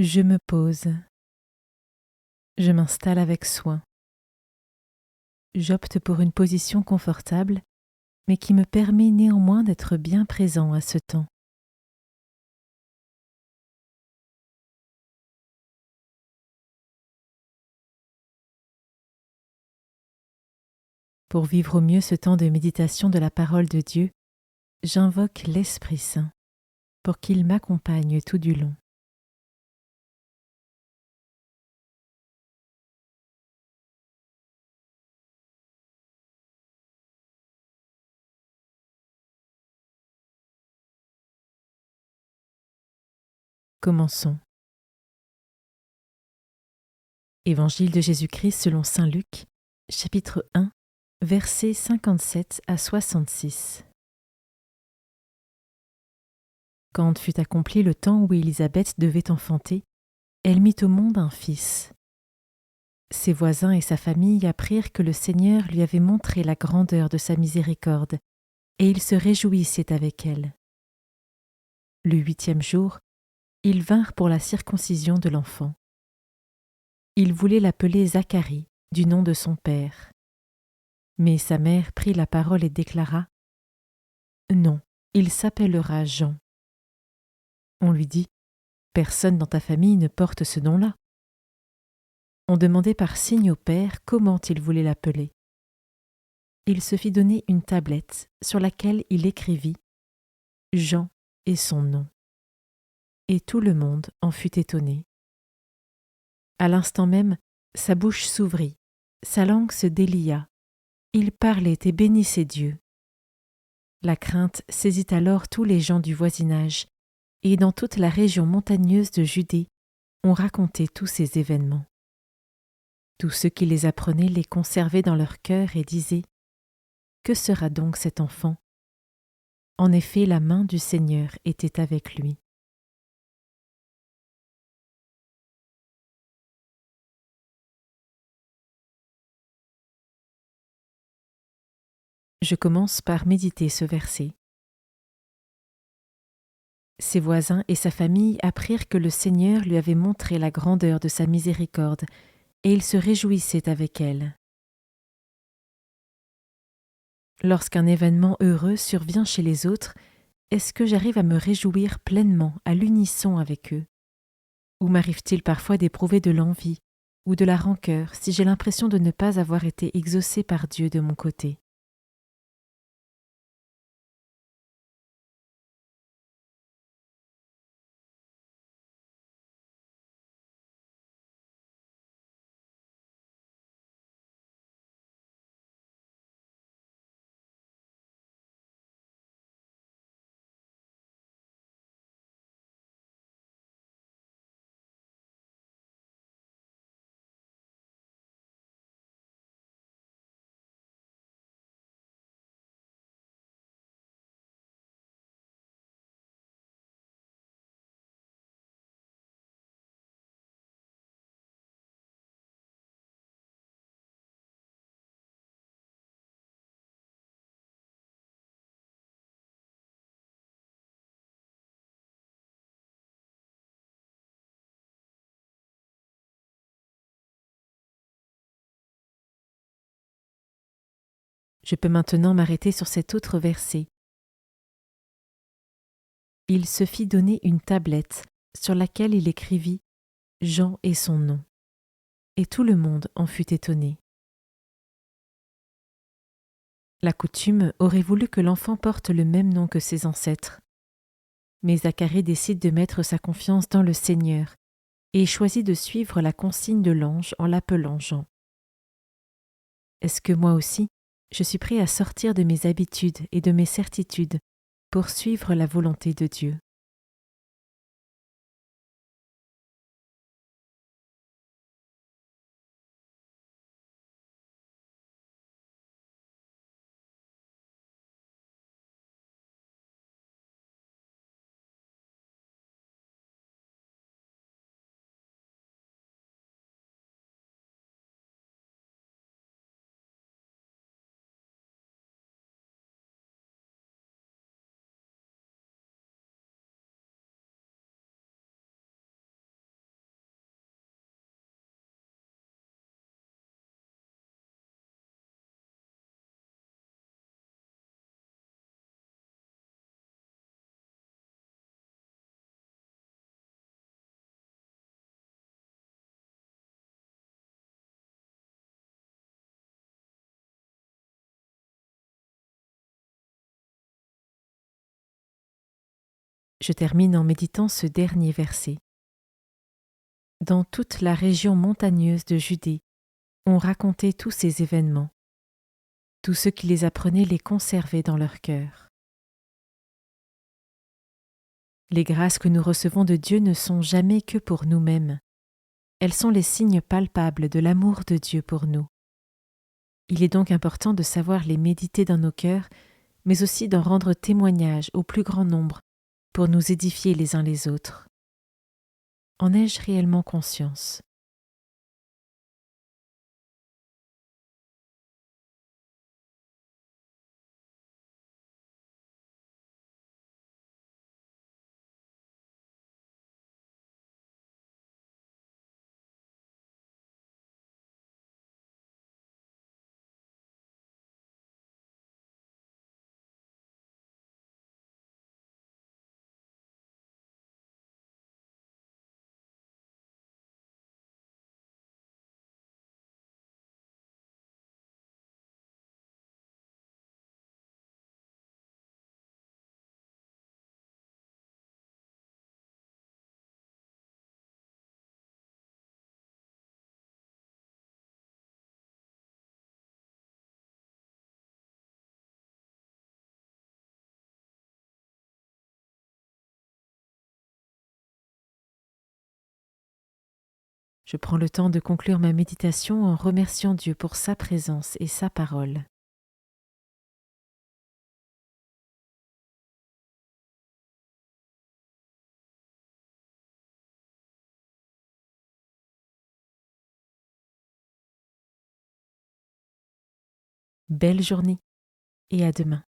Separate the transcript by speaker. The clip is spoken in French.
Speaker 1: Je me pose. Je m'installe avec soin. J'opte pour une position confortable, mais qui me permet néanmoins d'être bien présent à ce temps. Pour vivre au mieux ce temps de méditation de la parole de Dieu, j'invoque l'Esprit Saint pour qu'il m'accompagne tout du long. Commençons. Évangile de Jésus-Christ selon saint Luc, chapitre 1, versets 57 à 66. Quand fut accompli le temps où Élisabeth devait enfanter, elle mit au monde un fils. Ses voisins et sa famille apprirent que le Seigneur lui avait montré la grandeur de sa miséricorde, et ils se réjouissaient avec elle. Le 8e jour, ils vinrent pour la circoncision de l'enfant. Ils voulaient l'appeler Zacharie, du nom de son père. Mais sa mère prit la parole et déclara : « Non, il s'appellera Jean. » On lui dit : « Personne dans ta famille ne porte ce nom-là. » On demandait par signe au père comment il voulait l'appeler. Il se fit donner une tablette sur laquelle il écrivit : « Jean est son nom. » Et tout le monde en fut étonné. À l'instant même, sa bouche s'ouvrit, sa langue se délia. Il parlait et bénissait Dieu. La crainte saisit alors tous les gens du voisinage, et dans toute la région montagneuse de Judée, on racontait tous ces événements. Tous ceux qui les apprenaient les conservaient dans leur cœur et disaient : « Que sera donc cet enfant ? » En effet, la main du Seigneur était avec lui. Je commence par méditer ce verset. Ses voisins et sa famille apprirent que le Seigneur lui avait montré la grandeur de sa miséricorde, et ils se réjouissaient avec elle. Lorsqu'un événement heureux survient chez les autres, est-ce que j'arrive à me réjouir pleinement, à l'unisson avec eux ? Ou m'arrive-t-il parfois d'éprouver de l'envie ou de la rancœur si j'ai l'impression de ne pas avoir été exaucée par Dieu de mon côté ? Je peux maintenant m'arrêter sur cet autre verset. Il se fit donner une tablette sur laquelle il écrivit « Jean est son nom ». Et tout le monde en fut étonné. La coutume aurait voulu que l'enfant porte le même nom que ses ancêtres. Mais Zacharie décide de mettre sa confiance dans le Seigneur et choisit de suivre la consigne de l'ange en l'appelant Jean. Est-ce que moi aussi, je suis prêt à sortir de mes habitudes et de mes certitudes pour suivre la volonté de Dieu ? Je termine en méditant ce dernier verset. Dans toute la région montagneuse de Judée, on racontait tous ces événements. Tous ceux qui les apprenaient les conservaient dans leur cœur. Les grâces que nous recevons de Dieu ne sont jamais que pour nous-mêmes. Elles sont les signes palpables de l'amour de Dieu pour nous. Il est donc important de savoir les méditer dans nos cœurs, mais aussi d'en rendre témoignage au plus grand nombre pour nous édifier les uns les autres. En ai-je réellement conscience ? Je prends le temps de conclure ma méditation en remerciant Dieu pour sa présence et sa parole. Belle journée et à demain.